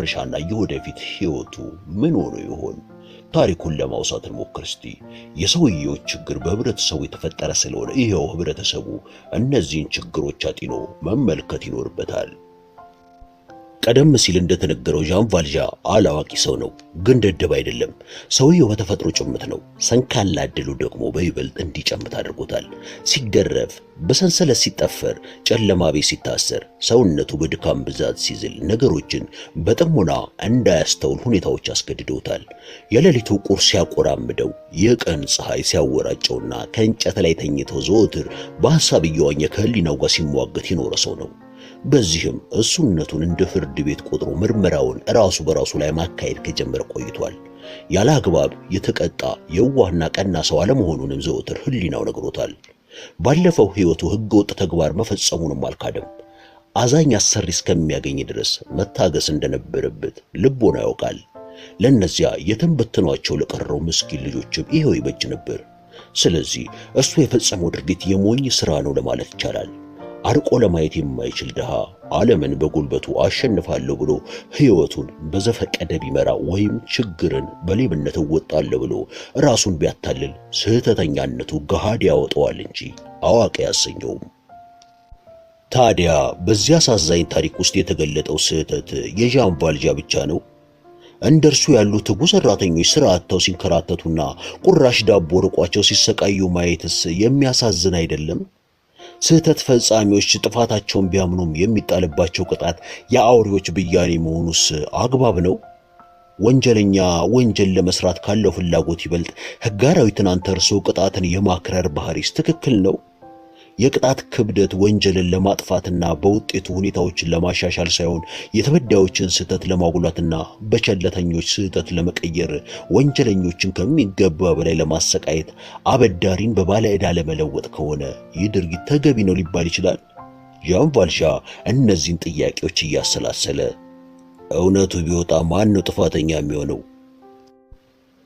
ርሻና የወደፊት ህይወቱ ምን ሆኖ ይሆን? ታሪኩን ለማውሳት እንሞክር እስቲ። የሰውየው ችግር በህብረተሰቡ የተፈጠረ ስለሆነ ይሄው ህብረተሰቡ እነዚህን ችግሮች አጢኖ መመልከት ይኖርበታል። ቀደም ሲል እንደተነገረው ዣን ቫልዣን አላዋቂ ሰው ነው፣ ግን ደደብ አይደለም። ሰውየው በተፈጥሮ ጭምት ነው። ሰንካላ ዕድሉ ደግሞ በይበልጥ እንዲጨምት አድርጎታል። ሲገረፍ፣ በሰንሰለት ሲጠፈር፣ ጨለማ ቤት ሲታሰር፣ ሰውነቱ በድካም ብዛት ሲዝል፣ ነገሮችን በጥሞና እንዳያስተውል ሁኔታዎች አስገድደውታል። የሌሊቱ ቁርስ ሲያቆራምደው፣ የቀን ፀሐይ ሲያወራጨውና ከእንጨት ላይ ተኝቶ ዘወትር በሐሳብ እየዋኘ ከህሊናው ጋር ሲሟገት የኖረ ሰው ነው። በዚህም እሱነቱን እንደ ፍርድ ቤት ቆጥሮ ምርመራውን ራሱ በራሱ ላይ ማካሄድ ከጀመረ ቆይቷል። ያለ አግባብ የተቀጣ የዋህና ቀና ሰው አለመሆኑንም ዘወትር ህሊናው ነግሮታል። ባለፈው ህይወቱ ህገወጥ ተግባር መፈጸሙንም አልካደም። አዛኝ አሰሪ እስከሚያገኝ ድረስ መታገስ እንደነበረበት ልቦና ያውቃል። ለነዚያ የተንበተኗቸው ለቀረው ምስኪን ልጆችም ይሄው ይበጅ ነበር። ስለዚህ እሱ የፈጸመው ድርጊት የሞኝ ሥራ ነው ለማለት ይቻላል። አርቆ ለማየት የማይችል ድሃ ዓለምን በጉልበቱ አሸንፋለሁ ብሎ ህይወቱን በዘፈቀደ ቢመራ ወይም ችግርን በሌብነት እወጣለሁ ብሎ ራሱን ቢያታልል ስህተተኛነቱ ገሃድ ያወጣዋል እንጂ አዋቂ ያሰኘውም። ታዲያ በዚያ አሳዛኝ ታሪክ ውስጥ የተገለጠው ስህተት የዣን ቫልዣን ብቻ ነው? እንደርሱ ያሉ ትጉ ሰራተኞች ስራ አጥተው ሲንከራተቱና ቁራሽ ዳቦ ርቋቸው ሲሰቃዩ ማየትስ የሚያሳዝን አይደለም? ስህተት ፈጻሚዎች ጥፋታቸውን ቢያምኑም የሚጣልባቸው ቅጣት የአውሬዎች ብያኔ መሆኑስ አግባብ ነው? ወንጀለኛ ወንጀል ለመስራት ካለው ፍላጎት ይበልጥ ሕገ አራዊትን አንተርሶ ቅጣትን የማክረር ባህሪስ ትክክል ነው? የቅጣት ክብደት ወንጀልን ለማጥፋትና በውጤቱ ሁኔታዎችን ለማሻሻል ሳይሆን የተበዳዮችን ስህተት ለማጉላትና በቸለተኞች ስህተት ለመቀየር ወንጀለኞችን ከሚገባ በላይ ለማሰቃየት አበዳሪን በባለ ዕዳ ለመለወጥ ከሆነ ይህ ድርጊት ተገቢ ነው ሊባል ይችላል? ዣን ቫልዣን እነዚህን ጥያቄዎች እያሰላሰለ እውነቱ ቢወጣ ማን ነው ጥፋተኛ የሚሆነው?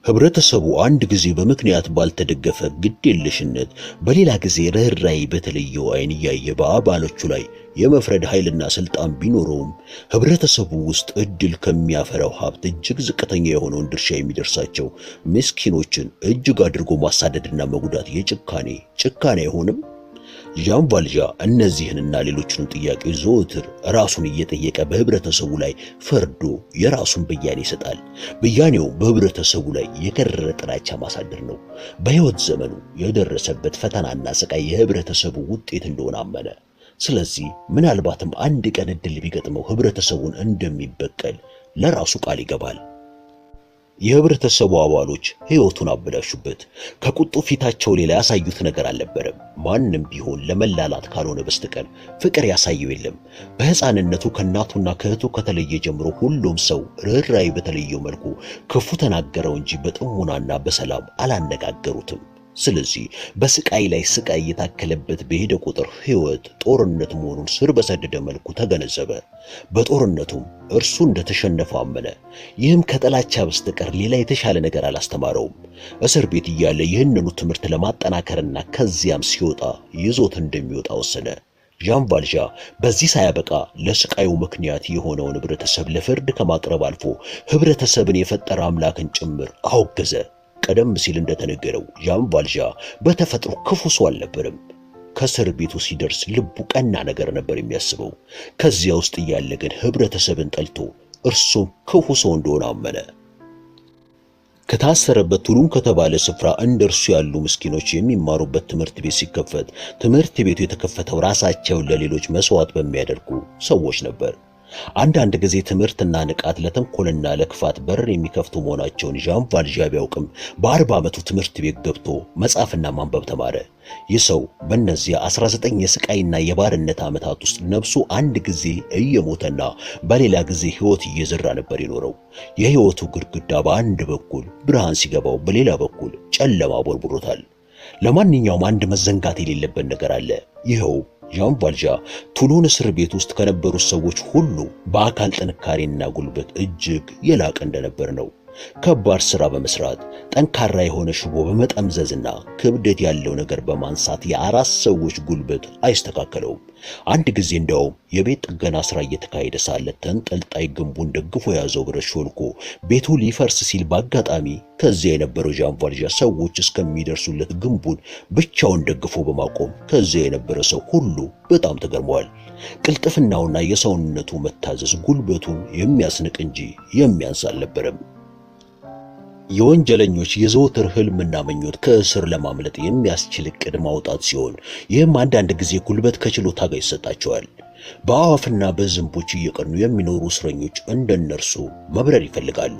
ህብረተሰቡ አንድ ጊዜ በምክንያት ባልተደገፈ ግዴለሽነት፣ በሌላ ጊዜ ርኅራኄ በተለየው ዓይን እያየ በአባሎቹ ላይ የመፍረድ ኃይልና ስልጣን ቢኖረውም ህብረተሰቡ ውስጥ እድል ከሚያፈራው ሀብት እጅግ ዝቅተኛ የሆነውን ድርሻ የሚደርሳቸው ምስኪኖችን እጅግ አድርጎ ማሳደድና መጉዳት ጭካኔ አይሆንም? ዣን ቫልዣን እነዚህንና ሌሎችንም ጥያቄዎች ዘወትር ራሱን እየጠየቀ በህብረተሰቡ ላይ ፈርዶ የራሱን ብያኔ ይሰጣል። ብያኔው በህብረተሰቡ ላይ የከረረ ጥላቻ ማሳደር ነው። በህይወት ዘመኑ የደረሰበት ፈተናና ስቃይ የህብረተሰቡ ውጤት እንደሆነ አመነ። ስለዚህ ምናልባትም አንድ ቀን እድል ቢገጥመው ህብረተሰቡን እንደሚበቀል ለራሱ ቃል ይገባል። የህብረተሰቡ አባሎች ህይወቱን አበላሹበት። ከቁጡ ፊታቸው ሌላ ያሳዩት ነገር አልነበረም። ማንም ቢሆን ለመላላት ካልሆነ በስተቀር ፍቅር ያሳየው የለም። በህፃንነቱ ከእናቱና ከእህቱ ከተለየ ጀምሮ ሁሉም ሰው ርኅራኄ በተለየው መልኩ ክፉ ተናገረው እንጂ በጥሞናና በሰላም አላነጋገሩትም። ስለዚህ በስቃይ ላይ ስቃይ የታከለበት በሄደ ቁጥር ህይወት ጦርነት መሆኑን ስር በሰደደ መልኩ ተገነዘበ። በጦርነቱም እርሱ እንደተሸነፈ አመነ። ይህም ከጥላቻ በስተቀር ሌላ የተሻለ ነገር አላስተማረውም። እስር ቤት እያለ ይህንኑ ትምህርት ለማጠናከርና ከዚያም ሲወጣ ይዞት እንደሚወጣ ወሰነ። ዣን ቫልዣን በዚህ ሳያበቃ ለስቃዩ ምክንያት የሆነውን ህብረተሰብ ለፍርድ ከማቅረብ አልፎ ህብረተሰብን የፈጠረ አምላክን ጭምር አወገዘ። ቀደም ሲል እንደተነገረው ዣን ቫልዣን በተፈጥሮ ክፉ ሰው አልነበረም። ከእስር ቤቱ ሲደርስ ልቡ ቀና ነገር ነበር የሚያስበው። ከዚያ ውስጥ እያለ ግን ህብረተሰብን ጠልቶ እርሱም ክፉ ሰው እንደሆነ አመነ። ከታሰረበት ቱሉን ከተባለ ስፍራ እንደርሱ ያሉ ምስኪኖች የሚማሩበት ትምህርት ቤት ሲከፈት ትምህርት ቤቱ የተከፈተው ራሳቸውን ለሌሎች መስዋዕት በሚያደርጉ ሰዎች ነበር። አንዳንድ ጊዜ ትምህርትና ንቃት ለተንኮልና ለክፋት በር የሚከፍቱ መሆናቸውን ዣን ቫልዣን ቢያውቅም በ40 ዓመቱ ትምህርት ቤት ገብቶ መጻፍና ማንበብ ተማረ። ይህ ሰው በእነዚያ 19 የስቃይና የባርነት ዓመታት ውስጥ ነፍሱ አንድ ጊዜ እየሞተና በሌላ ጊዜ ሕይወት እየዘራ ነበር የኖረው። የሕይወቱ ግድግዳ በአንድ በኩል ብርሃን ሲገባው፣ በሌላ በኩል ጨለማ ቦርቡሮታል። ለማንኛውም አንድ መዘንጋት የሌለበት ነገር አለ። ይኸው ዣን ቫልዣን ቱሉን እስር ቤት ውስጥ ከነበሩት ሰዎች ሁሉ በአካል ጥንካሬና ጉልበት እጅግ የላቀ እንደነበር ነው። ከባድ ሥራ በመስራት ጠንካራ የሆነ ሽቦ በመጠምዘዝና ክብደት ያለው ነገር በማንሳት የአራት ሰዎች ጉልበት አይስተካከለውም። አንድ ጊዜ እንደውም የቤት ጥገና ሥራ እየተካሄደ ሳለ ተንጠልጣይ ግንቡን ደግፎ የያዘው ብረት ሾልኮ ቤቱ ሊፈርስ ሲል በአጋጣሚ ከዚያ የነበረው ዣን ቫልዣ ሰዎች እስከሚደርሱለት ግንቡን ብቻውን ደግፎ በማቆም ከዚያ የነበረ ሰው ሁሉ በጣም ተገርመዋል። ቅልጥፍናውና የሰውነቱ መታዘዝ ጉልበቱን የሚያስንቅ እንጂ የሚያንስ አልነበረም። የወንጀለኞች የዘወትር ህልምና ምኞት ከእስር ለማምለጥ የሚያስችል ዕቅድ ማውጣት ሲሆን ይህም አንዳንድ ጊዜ ጉልበት ከችሎታ ጋር ይሰጣቸዋል። በአዋፍና በዝንቦች እየቀኑ የሚኖሩ እስረኞች እንደነርሱ መብረር ይፈልጋሉ።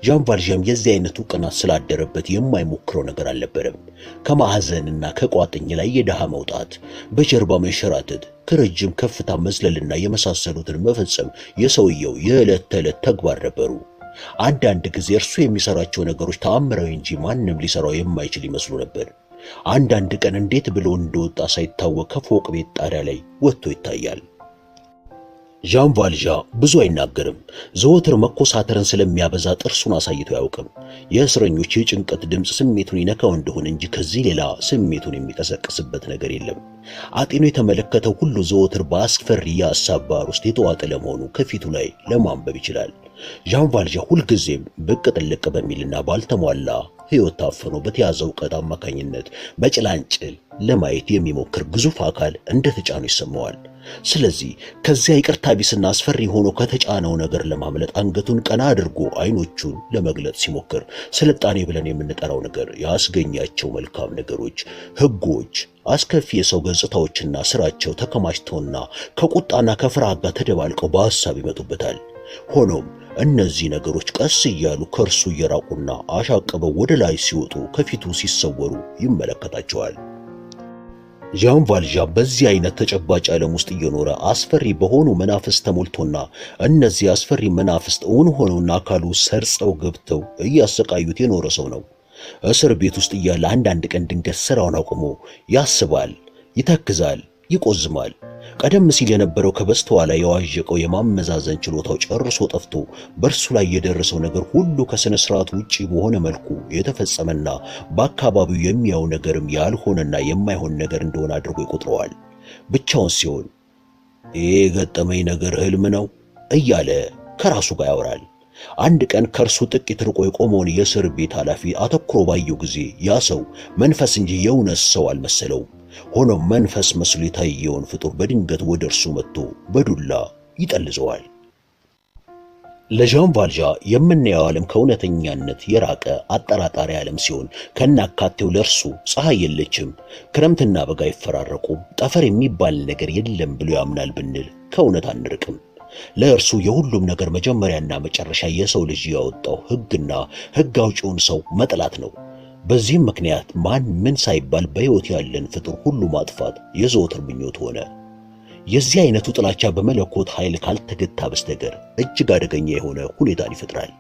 ዣን ቫልዣም የዚህ አይነቱ ቅናት ስላደረበት የማይሞክረው ነገር አልነበረም። ከማዕዘንና ከቋጥኝ ላይ የደሃ መውጣት፣ በጀርባ መንሸራተት፣ ከረጅም ከፍታ መዝለልና የመሳሰሉትን መፈጸም የሰውየው የዕለት ተዕለት ተግባር ነበሩ። አንዳንድ ጊዜ እርሱ የሚሰራቸው ነገሮች ተአምራዊ እንጂ ማንም ሊሰራው የማይችል ይመስሉ ነበር። አንዳንድ ቀን እንዴት ብሎ እንደወጣ ሳይታወቅ ከፎቅ ቤት ጣሪያ ላይ ወጥቶ ይታያል። ዣን ቫልዣ ብዙ አይናገርም። ዘወትር መኮሳተርን ስለሚያበዛ ጥርሱን አሳይቶ አያውቅም። የእስረኞች የጭንቀት ድምፅ ስሜቱን ይነካው እንደሆነ እንጂ ከዚህ ሌላ ስሜቱን የሚቀሰቅስበት ነገር የለም። አጤኖ የተመለከተው ሁሉ ዘወትር በአስፈሪ የሐሳብ ባህር ውስጥ የተዋጠ ለመሆኑ ከፊቱ ላይ ለማንበብ ይችላል። ዣን ቫልዣ ሁልጊዜም ብቅ ጥልቅ በሚልና ባልተሟላ ሕይወት ታፍኖ በተያዘው ዕውቀት አማካኝነት በጭላንጭል ለማየት የሚሞክር ግዙፍ አካል እንደተጫኑ ይሰማዋል። ስለዚህ ከዚያ ይቅርታ ቢስና አስፈሪ ሆኖ ከተጫነው ነገር ለማምለጥ አንገቱን ቀና አድርጎ አይኖቹን ለመግለጥ ሲሞክር ስልጣኔ ብለን የምንጠራው ነገር ያስገኛቸው መልካም ነገሮች፣ ሕጎች፣ አስከፊ የሰው ገጽታዎችና ስራቸው ተከማችተውና ከቁጣና ከፍርሃት ጋር ተደባልቀው በሐሳብ ይመጡበታል። ሆኖም እነዚህ ነገሮች ቀስ እያሉ ከእርሱ እየራቁና አሻቅበው ወደ ላይ ሲወጡ ከፊቱ ሲሰወሩ ይመለከታቸዋል። ዣን ቫልዣ በዚህ አይነት ተጨባጭ ዓለም ውስጥ እየኖረ አስፈሪ በሆኑ መናፍስት ተሞልቶና እነዚህ አስፈሪ መናፍስት እውን ሆነውና አካሉ ሰርጸው ገብተው እያሰቃዩት የኖረ ሰው ነው። እስር ቤት ውስጥ እያለ አንዳንድ ቀን ድንገት ስራውን አቁሞ ያስባል፣ ይተክዛል፣ ይቆዝማል። ቀደም ሲል የነበረው ከበስተኋላ የዋዠቀው የማመዛዘን ችሎታው ጨርሶ ጠፍቶ በእርሱ ላይ የደረሰው ነገር ሁሉ ከሥነ ሥርዓት ውጪ በሆነ መልኩ የተፈጸመና በአካባቢው የሚያው ነገርም ያልሆነና የማይሆን ነገር እንደሆነ አድርጎ ይቆጥረዋል። ብቻውን ሲሆን ይሄ የገጠመኝ ነገር ህልም ነው እያለ ከራሱ ጋር ያወራል። አንድ ቀን ከእርሱ ጥቂት ርቆ የቆመውን የእስር ቤት ኃላፊ አተኩሮ ባየው ጊዜ ያ ሰው መንፈስ እንጂ የእውነት ሰው አልመሰለውም። ሆኖም መንፈስ መስሎ የታየውን ፍጡር በድንገት ወደ እርሱ መጥቶ በዱላ ይጠልዘዋል። ለዣን ቫልዣ የምናየው ዓለም ከእውነተኛነት የራቀ አጠራጣሪ ዓለም ሲሆን ከናካቴው ለእርሱ ፀሐይ የለችም፣ ክረምትና በጋ አይፈራረቁም፣ ጠፈር የሚባል ነገር የለም ብሎ ያምናል ብንል ከእውነት አንርቅም። ለእርሱ የሁሉም ነገር መጀመሪያና መጨረሻ የሰው ልጅ ያወጣው ሕግና ሕግ አውጪውን ሰው መጥላት ነው። በዚህም ምክንያት ማን ምን ሳይባል በሕይወት ያለን ፍጡር ሁሉ ማጥፋት የዘወትር ምኞት ሆነ። የዚህ አይነቱ ጥላቻ በመለኮት ኃይል ካልተገታ በስተቀር እጅግ አደገኛ የሆነ ሁኔታን ይፈጥራል።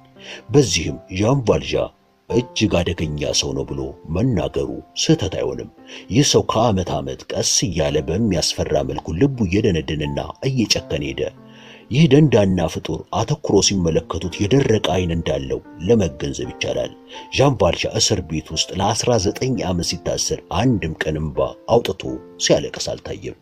በዚህም ዣን ቫልዣ እጅግ አደገኛ ሰው ነው ብሎ መናገሩ ስህተት አይሆንም። ይህ ሰው ከዓመት ዓመት ቀስ እያለ በሚያስፈራ መልኩ ልቡ እየደነደነና እየጨከነ ሄደ። ይህ ደንዳና ፍጡር አተኩሮ ሲመለከቱት የደረቀ ዓይን እንዳለው ለመገንዘብ ይቻላል። ዣን ቫልዣ እስር ቤት ውስጥ ለ19 ዓመት ሲታሰር አንድም ቀን እንባ አውጥቶ ሲያለቅስ አልታየም።